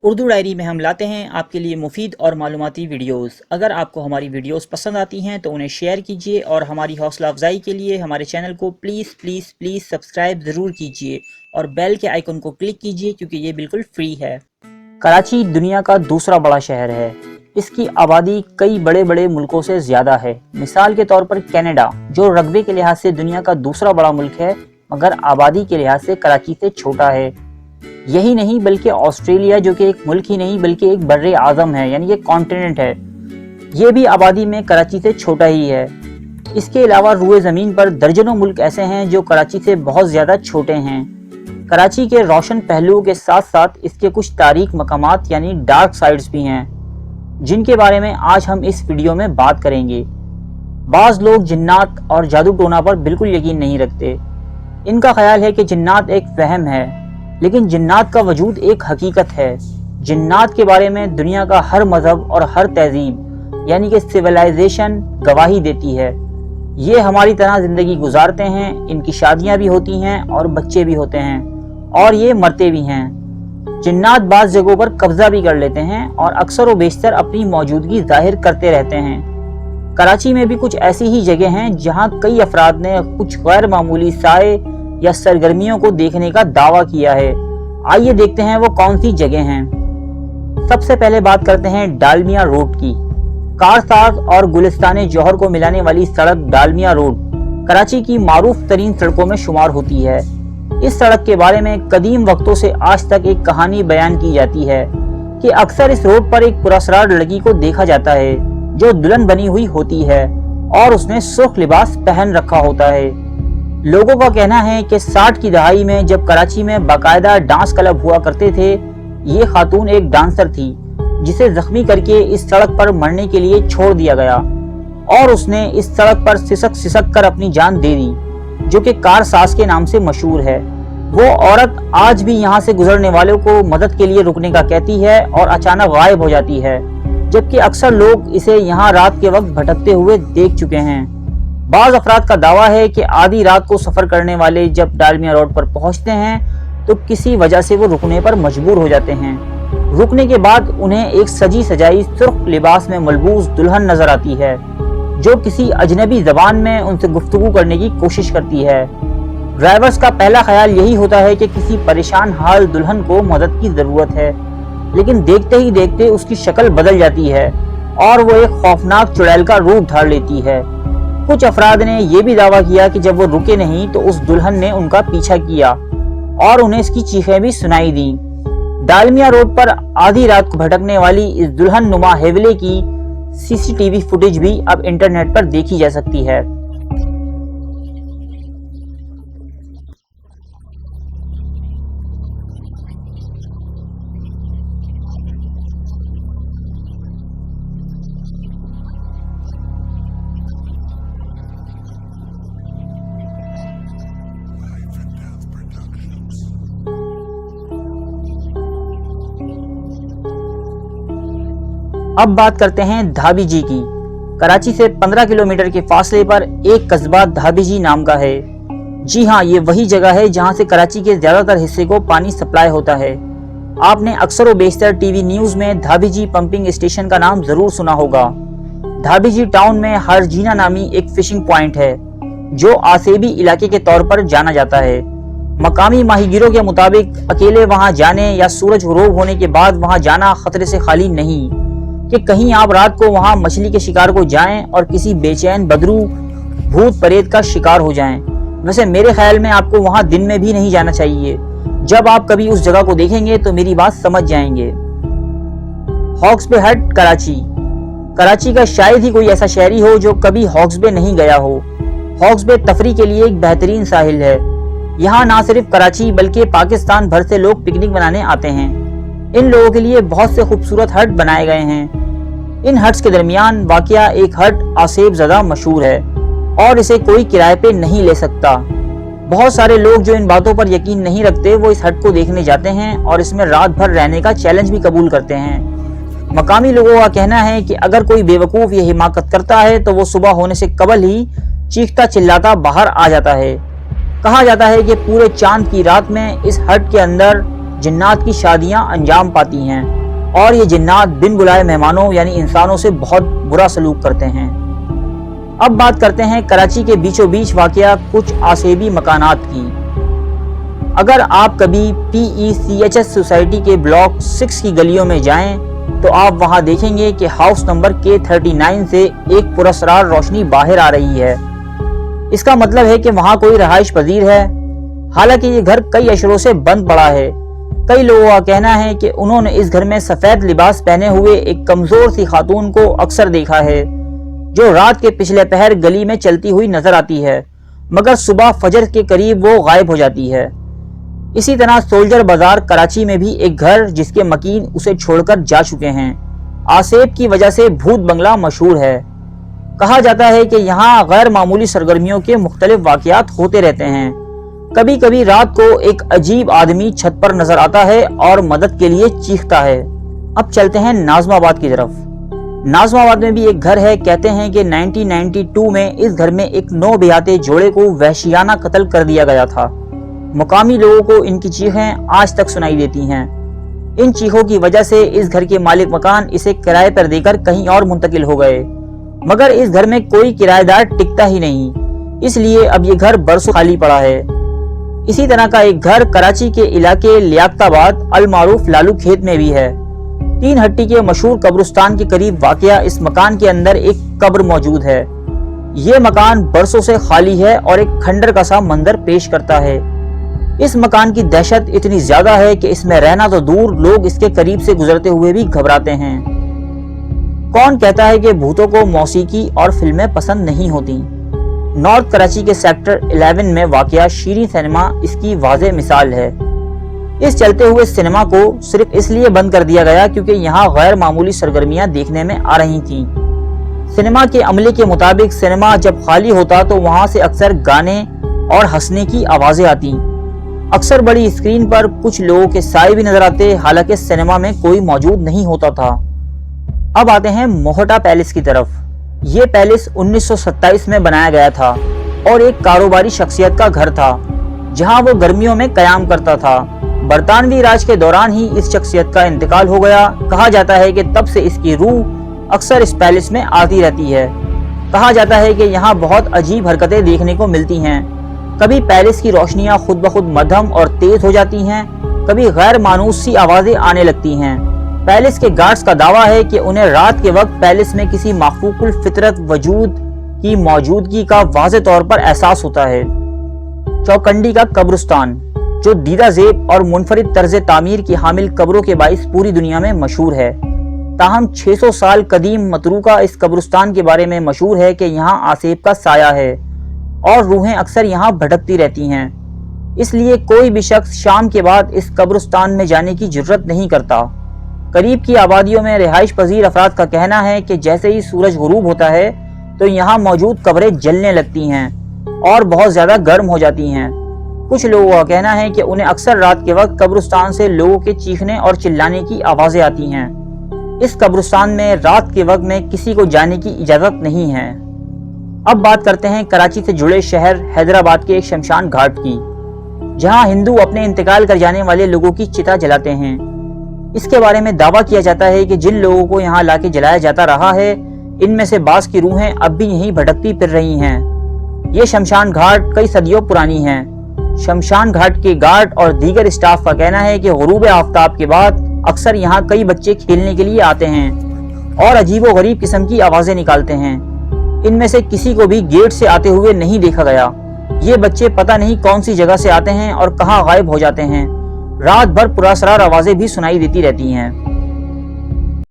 Urdu diary میں ہم لاتے ہیں آپ کے لیے مفید اور معلوماتی ویڈیوز۔ اگر آپ کو ہماری ویڈیوز پسند آتی ہیں تو انہیں شیئر کیجیے اور ہماری حوصلہ افزائی کے لیے ہمارے چینل کو پلیز سبسکرائب ضرور کیجیے اور بیل کے آئیکن کو کلک کیجیے کیونکہ یہ بالکل فری ہے۔ کراچی دنیا کا دوسرا بڑا شہر ہے۔ اس کی آبادی کئی بڑے بڑے ملکوں سے زیادہ ہے۔ مثال کے طور پر کینیڈا، جو رقبے کے لحاظ سے دنیا کا دوسرا بڑا ملک ہے، مگر آبادی کے لحاظ سے کراچی سے چھوٹا ہے۔ یہی نہیں بلکہ آسٹریلیا، جو کہ ایک ملک ہی نہیں بلکہ ایک بر اعظم ہے، یعنی ایک کانٹیننٹ ہے، یہ بھی آبادی میں کراچی سے چھوٹا ہی ہے۔ اس کے علاوہ روئے زمین پر درجنوں ملک ایسے ہیں جو کراچی سے بہت زیادہ چھوٹے ہیں۔ کراچی کے روشن پہلوؤں کے ساتھ ساتھ اس کے کچھ تاریک مقامات یعنی ڈارک سائیڈز بھی ہیں، جن کے بارے میں آج ہم اس ویڈیو میں بات کریں گے۔ بعض لوگ جنات اور جادو ٹونا پر بالکل یقین نہیں رکھتے۔ ان کا خیال ہے کہ جنات ایک وہم ہے، لیکن جنات کا وجود ایک حقیقت ہے۔ جنات کے بارے میں دنیا کا ہر مذہب اور ہر تہذیب یعنی کہ سویلائزیشن گواہی دیتی ہے۔ یہ ہماری طرح زندگی گزارتے ہیں، ان کی شادیاں بھی ہوتی ہیں اور بچے بھی ہوتے ہیں، اور یہ مرتے بھی ہیں۔ جنات بعض جگہوں پر قبضہ بھی کر لیتے ہیں اور اکثر و بیشتر اپنی موجودگی ظاہر کرتے رہتے ہیں۔ کراچی میں بھی کچھ ایسی ہی جگہ ہیں جہاں کئی افراد نے کچھ غیر معمولی سائے یا سرگرمیوں کو دیکھنے کا دعویٰ کیا ہے۔ آئیے دیکھتے ہیں وہ کون سی جگہ ہیں۔ سب سے پہلے بات کرتے ہیں ڈالمیا روڈ کی۔ کارساز اور گلستان جوہر کو ملانے والی سڑک ڈالمیا روڈ کراچی کی معروف ترین سڑکوں میں شمار ہوتی ہے۔ اس سڑک کے بارے میں قدیم وقتوں سے آج تک ایک کہانی بیان کی جاتی ہے کہ اکثر اس روڈ پر ایک پراسرار لڑکی کو دیکھا جاتا ہے جو دلہن بنی ہوئی ہوتی ہے اور اس نے سرخ لباس پہن رکھا ہوتا ہے۔ لوگوں کا کہنا ہے کہ 60 کی دہائی میں جب کراچی میں باقاعدہ ڈانس کلب ہوا کرتے تھے، یہ خاتون ایک ڈانسر تھی جسے زخمی کر کے اس سڑک پر مرنے کے لیے چھوڑ دیا گیا، اور اس نے اس سڑک پر سسک کر اپنی جان دے دی، جو کہ کارساز کے نام سے مشہور ہے۔ وہ عورت آج بھی یہاں سے گزرنے والوں کو مدد کے لیے رکنے کا کہتی ہے اور اچانک غائب ہو جاتی ہے، جبکہ اکثر لوگ اسے یہاں رات کے وقت بھٹکتے ہوئے دیکھ چکے ہیں۔ بعض افراد کا دعویٰ ہے کہ آدھی رات کو سفر کرنے والے جب ڈالمیا روڈ پر پہنچتے ہیں تو کسی وجہ سے وہ رکنے پر مجبور ہو جاتے ہیں۔ رکنے کے بعد انہیں ایک سجی سجائی سرخ لباس میں ملبوس دلہن نظر آتی ہے جو کسی اجنبی زبان میں ان سے گفتگو کرنے کی کوشش کرتی ہے۔ ڈرائیورز کا پہلا خیال یہی ہوتا ہے کہ کسی پریشان حال دلہن کو مدد کی ضرورت ہے، لیکن دیکھتے ہی دیکھتے اس کی شکل بدل جاتی ہے اور وہ ایک خوفناک چڑیل کا روپ دھار لیتی ہے۔ کچھ افراد نے یہ بھی دعویٰ کیا کہ جب وہ رکے نہیں تو اس دلہن نے ان کا پیچھا کیا اور انہیں اس کی چیخیں بھی سنائی دیں۔ ڈالمیا روڈ پر آدھی رات کو بھٹکنے والی اس دلہن نما حیولے کی CCTV فوٹیج بھی اب انٹرنیٹ پر دیکھی جا سکتی ہے۔ اب بات کرتے ہیں دھابی جی کی۔ کراچی سے 15 کلومیٹر کے فاصلے پر ایک قصبہ دھابی جی نام کا ہے۔ جی ہاں، یہ وہی جگہ ہے جہاں سے کراچی کے زیادہ تر حصے کو پانی سپلائی ہوتا ہے۔ آپ نے اکثر و بیشتر ٹی وی نیوز میں دھابی جی پمپنگ اسٹیشن کا نام ضرور سنا ہوگا۔ دھابی جی ٹاؤن میں ہرجینا نامی ایک فشنگ پوائنٹ ہے جو آسیبی علاقے کے طور پر جانا جاتا ہے۔ مقامی ماہی گیروں کے مطابق اکیلے وہاں جانے یا سورج غروب ہونے کے بعد وہاں جانا خطرے سے خالی نہیں کہ کہیں آپ رات کو وہاں مچھلی کے شکار کو جائیں اور کسی بے چین بدرو بھوت پریت کا شکار ہو جائیں۔ ویسے میرے خیال میں آپ کو وہاں دن میں بھی نہیں جانا چاہیے۔ جب آپ کبھی اس جگہ کو دیکھیں گے تو میری بات سمجھ جائیں گے۔ ہاکس بے ہٹ کراچی۔ کراچی کا شاید ہی کوئی ایسا شہری ہو جو کبھی ہاکس بے نہیں گیا ہو۔ ہاکس بے تفریح کے لیے ایک بہترین ساحل ہے۔ یہاں نہ صرف کراچی بلکہ پاکستان بھر سے لوگ پکنک منانے آتے ہیں۔ ان لوگوں کے لیے بہت سے خوبصورت ہٹ بنائے گئے ہیں۔ ان ہٹس کے درمیان واقع ایک ہٹ آسیب زدہ مشہور ہے اور اسے کوئی کرائے پہ نہیں لے سکتا۔ بہت سارے لوگ جو ان باتوں پر یقین نہیں رکھتے وہ اس ہٹ کو دیکھنے جاتے ہیں اور اس میں رات بھر رہنے کا چیلنج بھی قبول کرتے ہیں۔ مقامی لوگوں کا کہنا ہے کہ اگر کوئی بے وقوف یہ حماقت کرتا ہے تو وہ صبح ہونے سے قبل ہی چیختا چلاتا باہر آ جاتا ہے۔ کہا جاتا ہے کہ پورے چاند کی رات میں اس ہٹ کے اندر جنات کی شادیاں انجام پاتی ہیں اور یہ جنات بن بلائے مہمانوں یعنی انسانوں سے بہت برا سلوک کرتے ہیں۔ اب بات کرتے ہیں کراچی کے بیچوں بیچ واقع کچھ آسیبی مکانات کی۔ اگر آپ کبھی PECHS سوسائٹی کے بلاک 6 کی گلیوں میں جائیں تو آپ وہاں دیکھیں گے کہ ہاؤس نمبر K39 سے ایک پراسرار روشنی باہر آ رہی ہے۔ اس کا مطلب ہے کہ وہاں کوئی رہائش پذیر ہے، حالانکہ یہ گھر کئی اشروں سے بند پڑا ہے۔ کئی لوگوں کا کہنا ہے کہ انہوں نے اس گھر میں سفید لباس پہنے ہوئے ایک کمزور سی خاتون کو اکثر دیکھا ہے، جو رات کے پچھلے پہر گلی میں چلتی ہوئی نظر آتی ہے، مگر صبح فجر کے قریب وہ غائب ہو جاتی ہے۔ اسی طرح سولجر بازار کراچی میں بھی ایک گھر جس کے مکین اسے چھوڑ کر جا چکے ہیں، آسیب کی وجہ سے بھوت بنگلہ مشہور ہے۔ کہا جاتا ہے کہ یہاں غیر معمولی سرگرمیوں کے مختلف واقعات ہوتے رہتے ہیں۔ کبھی کبھی رات کو ایک عجیب آدمی چھت پر نظر آتا ہے اور مدد کے لیے چیختا ہے۔ اب چلتے ہیں ناظم آباد کی طرف۔ ناظم آباد میں بھی ایک گھر ہے۔ کہتے ہیں کہ 1992 میں اس گھر میں ایک 9 بیاتے جوڑے کو وحشیانہ قتل کر دیا گیا تھا۔ مقامی لوگوں کو ان کی چیخیں آج تک سنائی دیتی ہیں۔ ان چیخوں کی وجہ سے اس گھر کے مالک مکان اسے کرائے پر دے کر کہیں اور منتقل ہو گئے، مگر اس گھر میں کوئی کرایہ دار ٹکتا ہی نہیں، اس لیے اب یہ گھر برسوں خالی پڑا ہے۔ اسی طرح کا ایک گھر کراچی کے علاقے لیاقت آباد المعروف لالو کھیت میں بھی ہے۔ 3 ہٹی کے مشہور قبرستان کے قریب واقع اس مکان کے اندر ایک قبر موجود ہے۔ یہ مکان برسوں سے خالی ہے اور ایک کھنڈر کا سا منظر پیش کرتا ہے۔ اس مکان کی دہشت اتنی زیادہ ہے کہ اس میں رہنا تو دور، لوگ اس کے قریب سے گزرتے ہوئے بھی گھبراتے ہیں۔ کون کہتا ہے کہ بھوتوں کو موسیقی اور فلمیں پسند نہیں ہوتی؟ نارتھ کراچی کے سیکٹر 11 میں واقع شیریں سینما اس کی واضح مثال ہے۔ اس چلتے ہوئے سینما کو صرف اس لیے بند کر دیا گیا کیونکہ یہاں غیر معمولی سرگرمیاں دیکھنے میں آ رہی تھیں۔ سینما کے عملے کے مطابق سینما جب خالی ہوتا تو وہاں سے اکثر گانے اور ہنسنے کی آوازیں آتی۔ اکثر بڑی اسکرین پر کچھ لوگوں کے سائے بھی نظر آتے، حالانکہ سینما میں کوئی موجود نہیں ہوتا تھا۔ اب آتے ہیں موہٹا پیلس کی طرف۔ یہ پیلس 1927 میں بنایا گیا تھا اور ایک کاروباری شخصیت کا گھر تھا جہاں وہ گرمیوں میں قیام کرتا تھا۔ برطانوی راج کے دوران ہی اس شخصیت کا انتقال ہو گیا۔ کہا جاتا ہے کہ تب سے اس کی روح اکثر اس پیلس میں آتی رہتی ہے۔ کہا جاتا ہے کہ یہاں بہت عجیب حرکتیں دیکھنے کو ملتی ہیں۔ کبھی پیلس کی روشنیاں خود بخود مدھم اور تیز ہو جاتی ہیں، کبھی غیر مانوس سی آوازیں آنے لگتی ہیں۔ پیلس کے گارڈز کا دعویٰ ہے کہ انہیں رات کے وقت پیلس میں کسی مخفوق الفطرت وجود کی موجودگی کا واضح طور پر احساس ہوتا ہے۔ چوکنڈی کا قبرستان، جو دیدہ زیب اور منفرد طرز تعمیر کی حامل قبروں کے باعث پوری دنیا میں مشہور ہے، تاہم 600 سال قدیم متروکہ اس قبرستان کے بارے میں مشہور ہے کہ یہاں آسیب کا سایہ ہے اور روحیں اکثر یہاں بھٹکتی رہتی ہیں۔ اس لیے کوئی بھی شخص شام کے بعد اس قبرستان میں جانے کی جرت نہیں کرتا۔ قریب کی آبادیوں میں رہائش پذیر افراد کا کہنا ہے کہ جیسے ہی سورج غروب ہوتا ہے تو یہاں موجود قبریں جلنے لگتی ہیں اور بہت زیادہ گرم ہو جاتی ہیں۔ کچھ لوگوں کا کہنا ہے کہ انہیں اکثر رات کے وقت قبرستان سے لوگوں کے چیخنے اور چلانے کی آوازیں آتی ہیں۔ اس قبرستان میں رات کے وقت میں کسی کو جانے کی اجازت نہیں ہے۔ اب بات کرتے ہیں کراچی سے جڑے شہر حیدرآباد کے ایک شمشان گھاٹ کی، جہاں ہندو اپنے انتقال کر جانے والے لوگوں کی چتا جلاتے ہیں۔ اس کے بارے میں دعویٰ کیا جاتا ہے کہ جن لوگوں کو یہاں لا کے جلایا جاتا رہا ہے، ان میں سے بعض کی روحیں اب بھی یہیں بھٹکتی پھر رہی ہیں۔ یہ شمشان گھاٹ کئی صدیوں پرانی ہیں۔ شمشان گھاٹ کے گارڈ اور دیگر اسٹاف کا کہنا ہے کہ غروب آفتاب کے بعد اکثر یہاں کئی بچے کھیلنے کے لیے آتے ہیں اور عجیب و غریب قسم کی آوازیں نکالتے ہیں۔ ان میں سے کسی کو بھی گیٹ سے آتے ہوئے نہیں دیکھا گیا۔ یہ بچے پتہ نہیں کون سی جگہ سے آتے ہیں اور کہاں غائب ہو جاتے ہیں۔ رات بھر پراسرار آوازیں بھی سنائی دیتی رہتی ہیں۔